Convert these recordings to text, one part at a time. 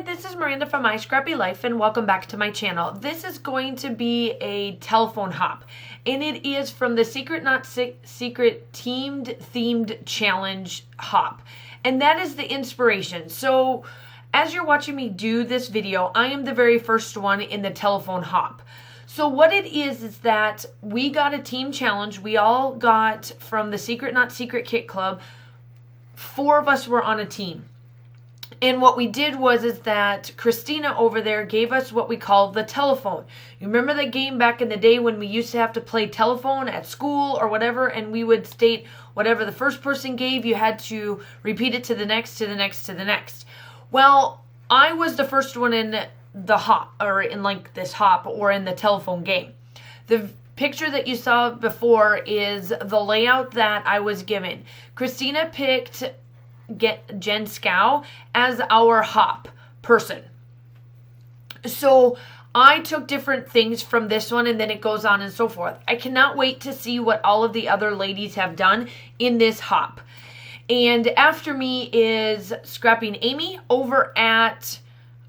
this is Miranda from My Scrappy Life and welcome back to my channel. This is going to be a telephone hop and it is from the Secret Not Secret themed challenge hop, and that is the inspiration. So as you're watching me do this video, I am the very first one in the telephone hop. So what it is that we got a team challenge. We all got from the Secret Not Secret Kit Club. 4 of us were on a team. And what we did is that Christina over there gave us what we call the telephone. You remember that game back in the day when we used to have to play telephone at school or whatever, and we would state whatever the first person gave, you had to repeat it to the next, to the next, to the next. Well, I was the first one in the hop, or in like this hop, or in the telephone game. The picture that you saw before is the layout that I was given. Christina picked Jen Scow as our hop person. So I took different things from this one and then it goes on and so forth. I cannot wait to see what all of the other ladies have done in this hop. And after me is Scrappy and Amy over at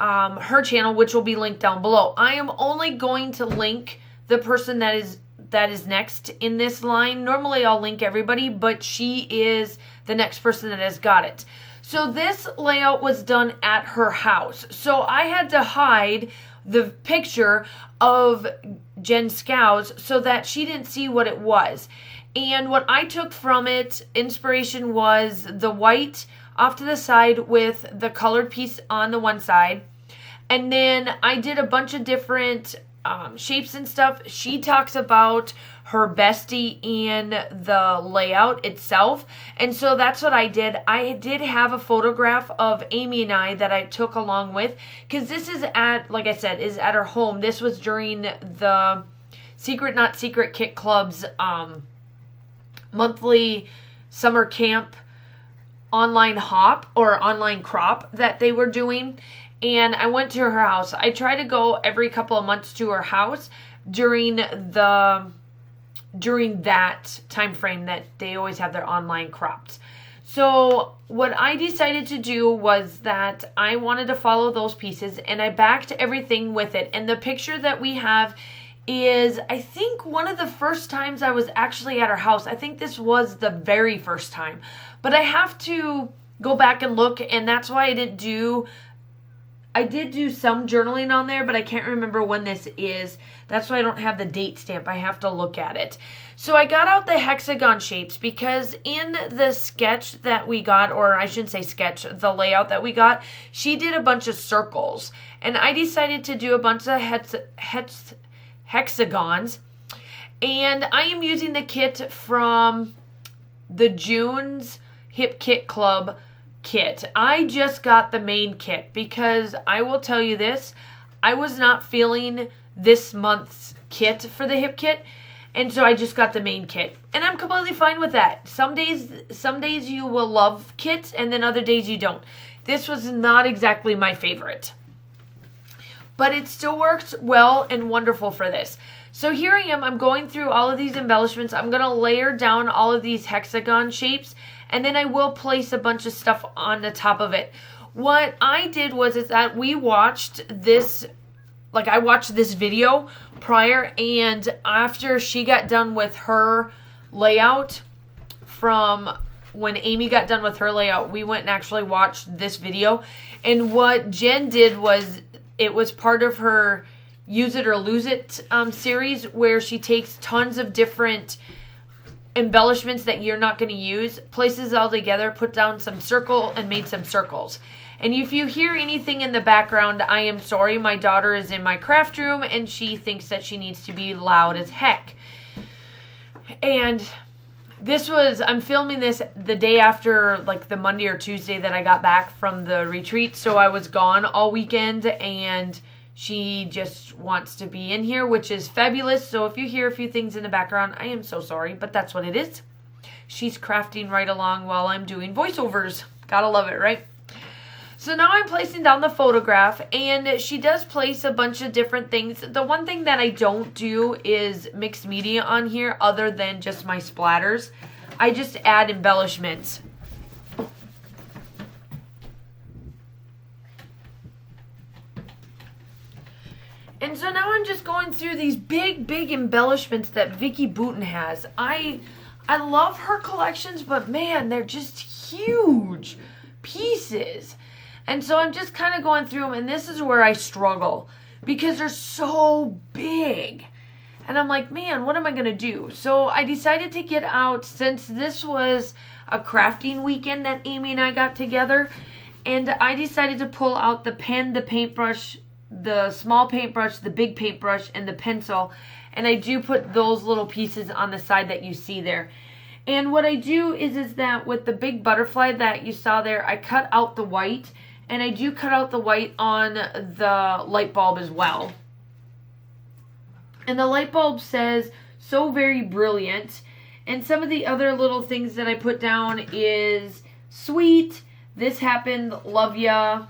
her channel, which will be linked down below. I am only going to link the person that is next in this line. Normally I'll link everybody, but she is the next person that has got it. So this layout was done at her house. So I had to hide the picture of Jen Scow's so that she didn't see what it was. And what I took from it, inspiration, was the white off to the side with the colored piece on the one side. And then I did a bunch of different shapes and stuff. She talks about her bestie in the layout itself, and so that's what I did. I did have a photograph of Amy and I that I took along with, because this is at, like I said, is at her home. This was during the Secret Not Secret Kit Club's monthly summer camp online hop or online crop that they were doing. And I went to her house. I try to go every couple of months to her house during that time frame that they always have their online crops. So what I decided to do was that I wanted to follow those pieces, and I backed everything with it. And the picture that we have is, I think, one of the first times I was actually at her house. I think this was the very first time. But I have to go back and look, and that's why I did do some journaling on there, but I can't remember when this is. That's why I don't have the date stamp. I have to look at it. So I got out the hexagon shapes because in the sketch that we got, or I shouldn't say sketch, the layout that we got, she did a bunch of circles. And I decided to do a bunch of hexagons. And I am using the kit from the June's Hip Kit Club kit. I just got the main kit because I will tell you this, I was not feeling this month's kit for the hip kit, and so I just got the main kit, and I'm completely fine with that. Some days you will love kits and then other days you don't. This was not exactly my favorite, but it still works well and wonderful for this. So here I am, I'm going through all of these embellishments. I'm going to layer down all of these hexagon shapes, and then I will place a bunch of stuff on the top of it. What I did is that we watched this, like I watched this video prior, and after she got done with her layout, from when Amy got done with her layout, we went and actually watched this video. And what Jen did was, it was part of her Use It or Lose It series, where she takes tons of different embellishments that you're not going to use, places it all together, put down some circle, and made some circles. And if you hear anything in the background, I am sorry. My daughter is in my craft room and she thinks that she needs to be loud as heck. And I'm filming this the day after, like the Monday or Tuesday that I got back from the retreat, so I was gone all weekend, and she just wants to be in here, which is fabulous. So if you hear a few things in the background, I am so sorry, but that's what it is. She's crafting right along while I'm doing voiceovers. Gotta love it, right? So now I'm placing down the photograph, and she does place a bunch of different things. The one thing that I don't do is mixed media on here other than just my splatters. I just add embellishments. And so now I'm just going through these big, big embellishments that Vicky Boutin has. I love her collections, but man, they're just huge pieces. And so I'm just kind of going through them, and this is where I struggle because they're so big. And I'm like, man, what am I going to do? So I decided to get out, since this was a crafting weekend that Amy and I got together, and I decided to pull out the pen, the paintbrush, the small paintbrush, the big paintbrush, and the pencil. And I do put those little pieces on the side that you see there. And what I do is that with the big butterfly that you saw there, I cut out the white. And I do cut out the white on the light bulb as well. And the light bulb says, "So very brilliant." And some of the other little things that I put down is sweet, this happened, love ya.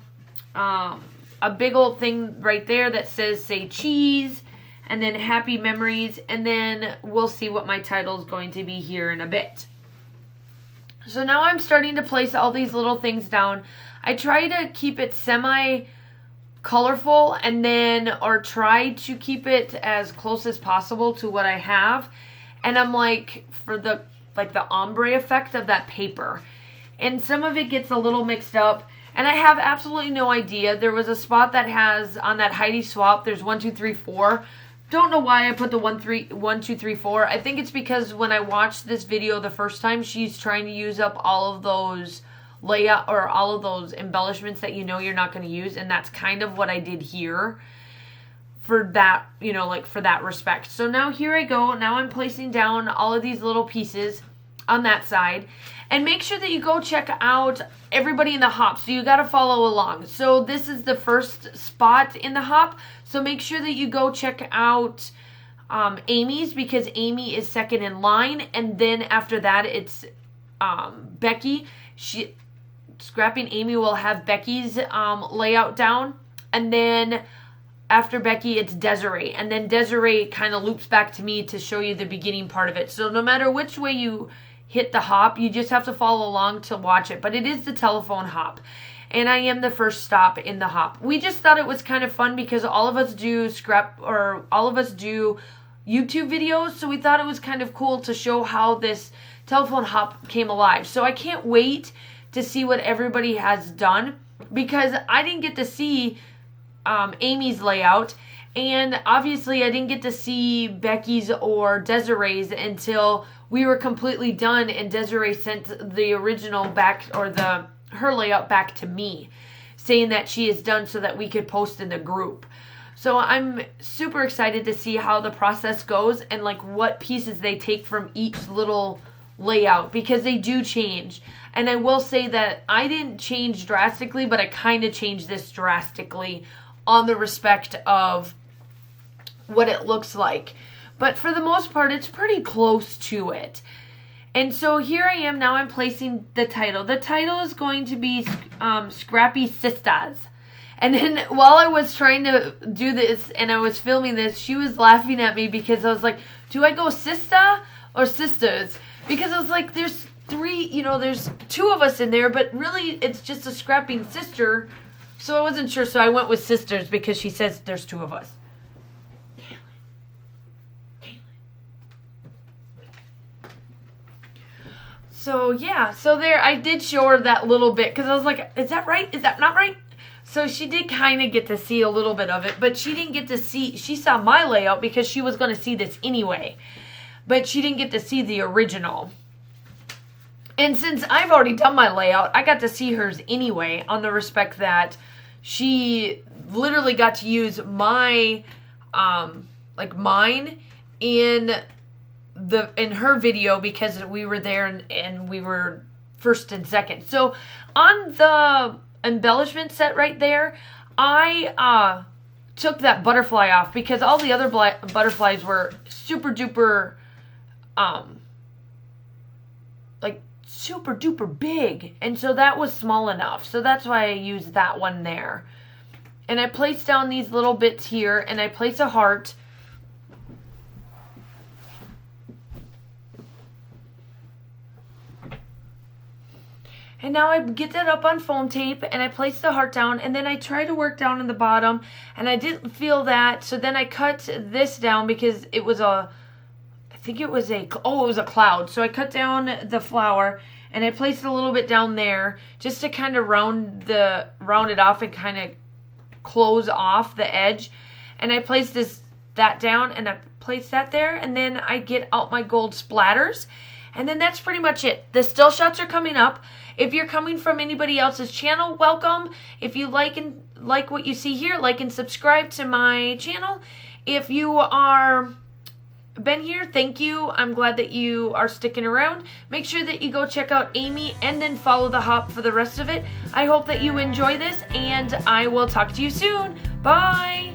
A big old thing right there that says "say cheese," and then happy memories, and then we'll see what my title is going to be here in a bit. So now I'm starting to place all these little things down. I try to keep it semi-colorful or try to keep it as close as possible to what I have. And I'm like, for the ombre effect of that paper. And some of it gets a little mixed up. And I have absolutely no idea. There was a spot that has, on that Heidi swap, there's 1, 2, 3, 4. Don't know why I put the 1, 2, 3, 4. I think it's because when I watched this video the first time, she's trying to use up all of those layout or all of those embellishments that you know you're not going to use. And that's kind of what I did here for that, for that respect. So now here I go. Now I'm placing down all of these little pieces on that side. And make sure that you go check out everybody in the hop. So you got to follow along. So this is the first spot in the hop. So make sure that you go check out Amy's, because Amy is second in line. And then after that, it's Becky. Scrappy and Amy will have Becky's layout down. And then after Becky, it's Desiree. And then Desiree kind of loops back to me to show you the beginning part of it. So no matter which way you hit the hop, you just have to follow along to watch it. But it is the telephone hop. And I am the first stop in the hop. We just thought it was kind of fun because all of us do YouTube videos. So we thought it was kind of cool to show how this telephone hop came alive. So I can't wait to see what everybody has done, because I didn't get to see Amy's layout, and obviously I didn't get to see Becky's or Desiree's until we were completely done, and Desiree sent the original back, or her layout back to me, saying that she is done so that we could post in the group. So I'm super excited to see how the process goes and what pieces they take from each little layout, because they do change. And I will say that I didn't change drastically, but I kind of changed this drastically on the respect of what it looks like. But for the most part, it's pretty close to it. And so here I am. Now I'm placing the title. The title is going to be Scrappy Sistas. And then while I was trying to do this and I was filming this, she was laughing at me because I was like, do I go Sista or Sisters? Because I was like, there's there's 2 of us in there, but really it's just a scrapping sister. So I wasn't sure. So I went with Sisters because she says there's 2 of us. So yeah, so there, I did show her that little bit because I was like, is that right? Is that not right? So she did kind of get to see a little bit of it, but she didn't get to see, she saw my layout because she was going to see this anyway, but she didn't get to see the original. And since I've already done my layout, I got to see hers anyway, on the respect that she literally got to use my, mine in her video because we were there and we were first and second. So on the embellishment set right there, I took that butterfly off because all the other butterflies were super duper, super duper big, and so that was small enough, so that's why I used that one there. And I place down these little bits here, and I place a heart, And now I get that up on foam tape and I place the heart down, and then I try to work down in the bottom, and I didn't feel that. So then I cut this down because it was a cloud. So I cut down the flower and I placed a little bit down there just to kind of round it off and kind of close off the edge. And I placed that down and I placed that there, and then I get out my gold splatters. And then that's pretty much it. The still shots are coming up. If you're coming from anybody else's channel, welcome. If you like what you see here, like and subscribe to my channel. If you are been here, thank you. I'm glad that you are sticking around. Make sure that you go check out Amy and then follow the hop for the rest of it. I hope that you enjoy this, and I will talk to you soon. Bye.